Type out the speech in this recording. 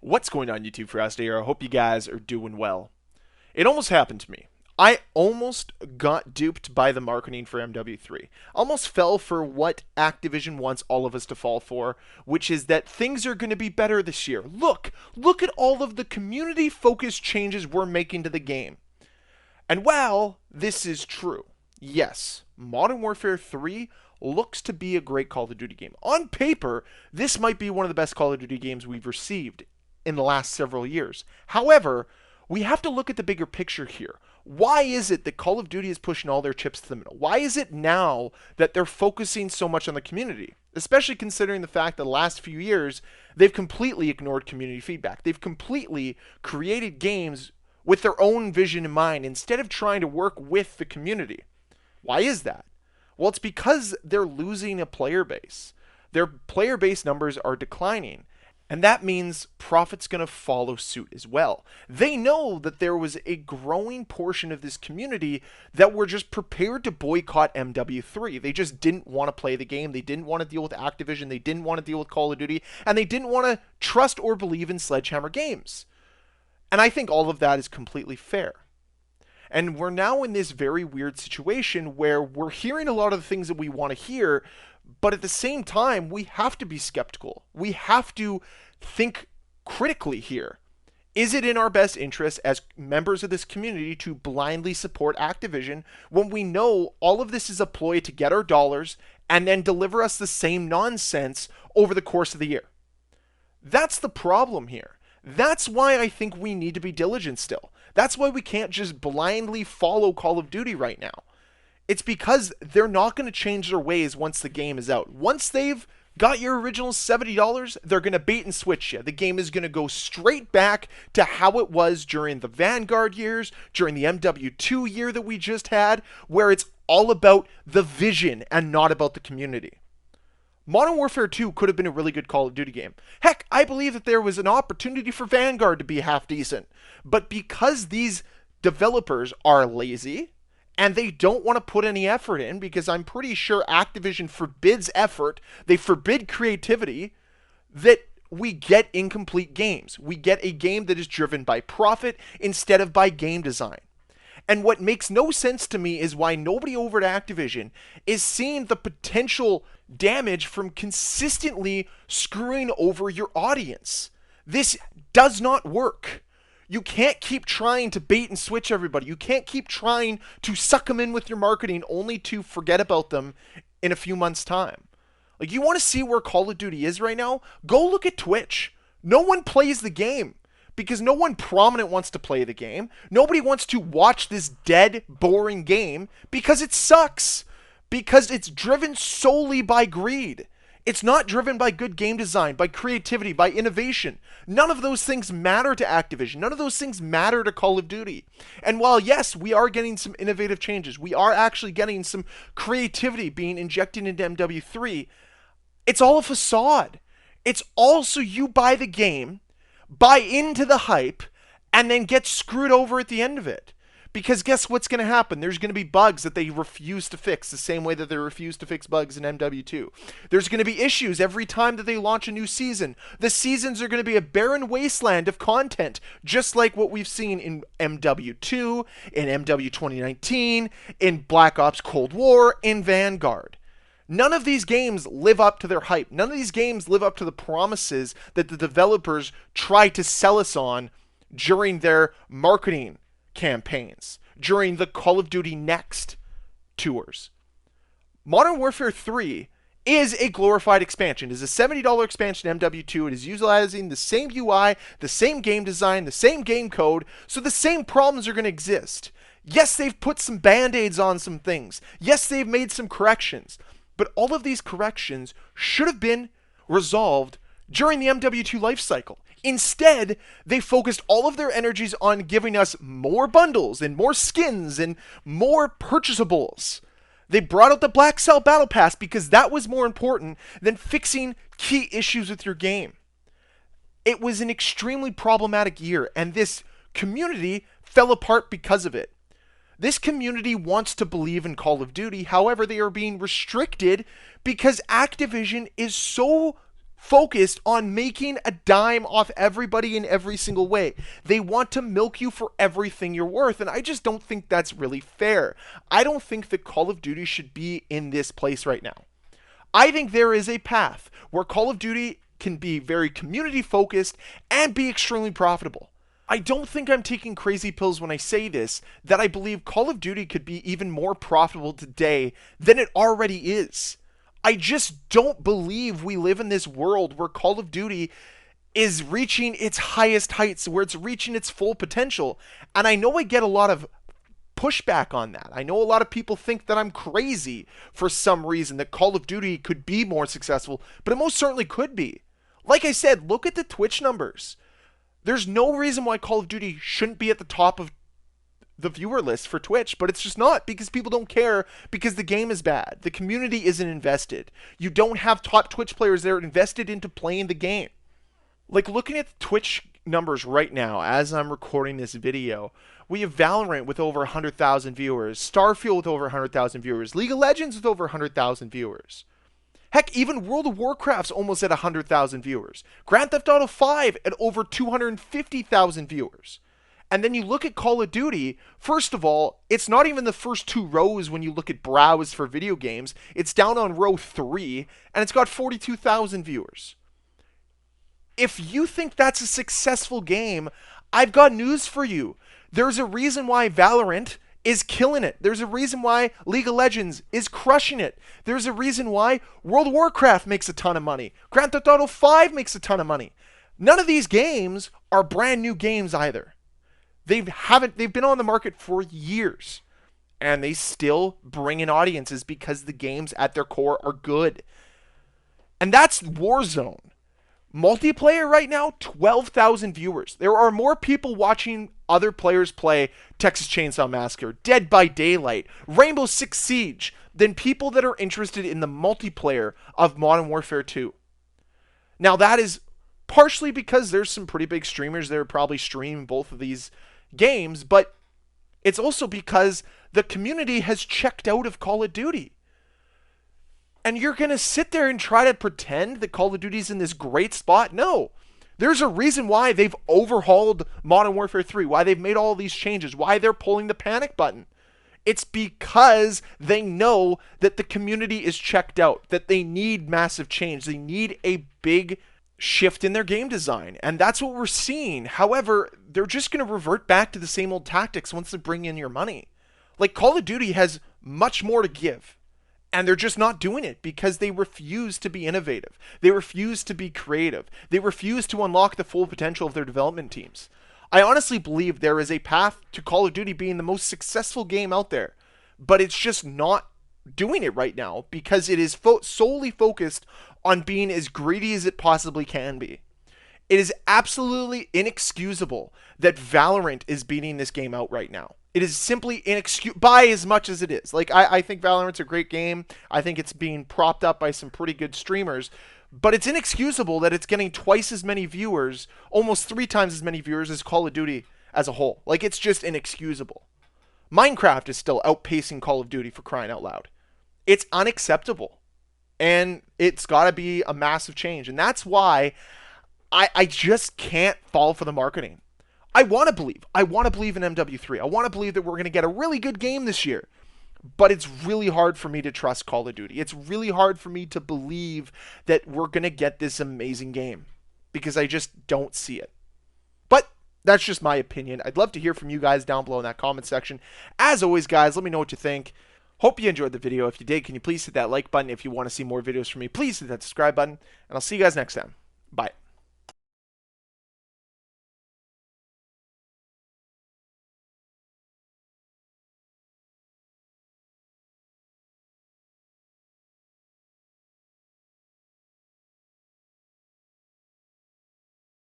What's going on YouTube, Ferocity here? I hope you guys are doing well. It almost happened to me. I almost got duped by the marketing for MW3. Almost fell for what Activision wants all of us to fall for, which is that things are going to be better this year. Look at all of the community-focused changes we're making to the game. And while this is true, yes, Modern Warfare 3 looks to be a great Call of Duty game. On paper, this might be one of the best Call of Duty games we've received in the last several years. However, we have to look at the bigger picture here. Why is it that Call of Duty is pushing all their chips to the middle? Why is it now that they're focusing so much on the community? Especially considering the fact that the last few years, they've completely ignored community feedback. They've completely created games with their own vision in mind instead of trying to work with the community. Why is that? Well, it's because they're losing a player base. Their player base numbers are declining. And that means profit's going to follow suit as well. They know that there was a growing portion of this community that were just prepared to boycott MW3. They just didn't want to play the game. They didn't want to deal with Activision. They didn't want to deal with Call of Duty. And they didn't want to trust or believe in Sledgehammer Games. And I think all of that is completely fair. And we're now in this very weird situation where we're hearing a lot of the things that we want to hear, but at the same time, we have to be skeptical. We have to think critically here. Is it in our best interest as members of this community to blindly support Activision when we know all of this is a ploy to get our dollars and then deliver us the same nonsense over the course of the year? That's the problem here. That's why I think we need to be diligent still. That's why we can't just blindly follow Call of Duty right now. It's because they're not going to change their ways once the game is out. Once they've got your original $70, they're going to bait and switch you. The game is going to go straight back to how it was during the Vanguard years, during the MW2 year that we just had, where it's all about the vision and not about the community. Modern Warfare 2 could have been a really good Call of Duty game. Heck, I believe that there was an opportunity for Vanguard to be half decent. But because these developers are lazy, and they don't want to put any effort in, because I'm pretty sure Activision forbids effort, they forbid creativity, that we get incomplete games. We get a game that is driven by profit instead of by game design. And what makes no sense to me is why nobody over at Activision is seeing the potential damage from consistently screwing over your audience. This does not work. You can't keep trying to bait and switch everybody. You can't keep trying to suck them in with your marketing only to forget about them in a few months' time. Like, you want to see where Call of Duty is right now? Go look at Twitch. No one plays the game because no one prominent wants to play the game. Nobody wants to watch this dead, boring game because it sucks. Because it's driven solely by greed. It's not driven by good game design, by creativity, by innovation. None of those things matter to Activision. None of those things matter to Call of Duty. And while, yes, we are getting some innovative changes, we are actually getting some creativity being injected into MW3, it's all a facade. It's all so you buy the game, buy into the hype, and then get screwed over at the end of it. Because guess what's going to happen? There's going to be bugs that they refuse to fix the same way that they refuse to fix bugs in MW2. There's going to be issues every time that they launch a new season. The seasons are going to be a barren wasteland of content, just like what we've seen in MW2, in MW 2019, in Black Ops Cold War, in Vanguard. None of these games live up to their hype. None of these games live up to the promises that the developers try to sell us on during their marketing campaigns, during the Call of Duty Next tours. Modern Warfare 3 is a glorified expansion. It is a $70 expansion MW2. It is utilizing the same UI, the same game design, the same game code, so the same problems are going to exist. Yes, they've put some band-aids on some things. Yes, they've made some corrections. But all of these corrections should have been resolved during the MW2 life cycle. Instead, they focused all of their energies on giving us more bundles and more skins and more purchasables. They brought out the Black Cell Battle Pass because that was more important than fixing key issues with your game. It was an extremely problematic year, and this community fell apart because of it. This community wants to believe in Call of Duty, however, they are being restricted because Activision is so focused on making a dime off everybody in every single way. They want to milk you for everything you're worth, and I just don't think that's really fair. I don't think that Call of Duty should be in this place right now. I think there is a path where Call of Duty can be very community focused and be extremely profitable. I don't think I'm taking crazy pills when I say this, that I believe Call of Duty could be even more profitable today than it already is. I just don't believe we live in this world where Call of Duty is reaching its highest heights, where it's reaching its full potential. And I know I get a lot of pushback on that. I know a lot of people think that I'm crazy for some reason, that Call of Duty could be more successful, but it most certainly could be. Like I said, look at the Twitch numbers. There's no reason why Call of Duty shouldn't be at the top of the viewer list for Twitch, but it's just not, because people don't care, because the game is bad. The community isn't invested. You don't have top Twitch players that are invested into playing the game. Like, looking at the Twitch numbers right now as I'm recording this video, we have Valorant with over 100,000 viewers, Starfield with over 100,000 viewers, League of Legends with over 100,000 viewers. Heck, even World of Warcraft's almost at 100,000 viewers. Grand Theft Auto 5 at over 250,000 viewers. And then you look at Call of Duty, first of all, it's not even the first two rows when you look at browse for video games. It's down on row 3, and it's got 42,000 viewers. If you think that's a successful game, I've got news for you. There's a reason why Valorant is killing it. There's a reason why League of Legends is crushing it. There's a reason why World of Warcraft makes a ton of money. Grand Theft Auto 5 makes a ton of money. None of these games are brand new games either. They've been on the market for years, and they still bring in audiences because the games at their core are good. And that's Warzone. Multiplayer right now, 12,000 viewers. There are more people watching other players play Texas Chainsaw Massacre, Dead by Daylight, Rainbow Six Siege than people that are interested in the multiplayer of Modern Warfare 2. Now, that is partially because there's some pretty big streamers that are probably streaming both of these games, but it's also because the community has checked out of Call of Duty. And you're going to sit there and try to pretend that Call of Duty's in this great spot? No. There's a reason why they've overhauled Modern Warfare 3, why they've made all these changes, why they're pulling the panic button. It's because they know that the community is checked out, that they need massive change. They need a big shift in their game design, and that's what we're seeing. However, they're just going to revert back to the same old tactics once they bring in your money. Like, Call of Duty has much more to give, and they're just not doing it because they refuse to be innovative. They refuse to be creative. They refuse to unlock the full potential of their development teams. I honestly believe there is a path to Call of Duty being the most successful game out there, but it's just not doing it right now because it is solely focused on being as greedy as it possibly can be. It is absolutely inexcusable that Valorant is beating this game out right now. It is simply inexcusable by as much as it is. Like, I think Valorant's a great game. I think it's being propped up by some pretty good streamers, but it's inexcusable that it's getting twice as many viewers, almost 3 times as many viewers as Call of Duty as a whole. Like, it's just inexcusable. Minecraft is still outpacing Call of Duty, for crying out loud. It's unacceptable. And it's got to be a massive change. And that's why I just can't fall for the marketing. I want to believe. I want to believe in MW3. I want to believe that we're going to get a really good game this year. But it's really hard for me to trust Call of Duty. It's really hard for me to believe that we're going to get this amazing game. Because I just don't see it. But that's just my opinion. I'd love to hear from you guys down below in that comment section. As always, guys, let me know what you think. Hope you enjoyed the video. If you did, can you please hit that like button? If you want to see more videos from me, please hit that subscribe button. And I'll see you guys next time. Bye.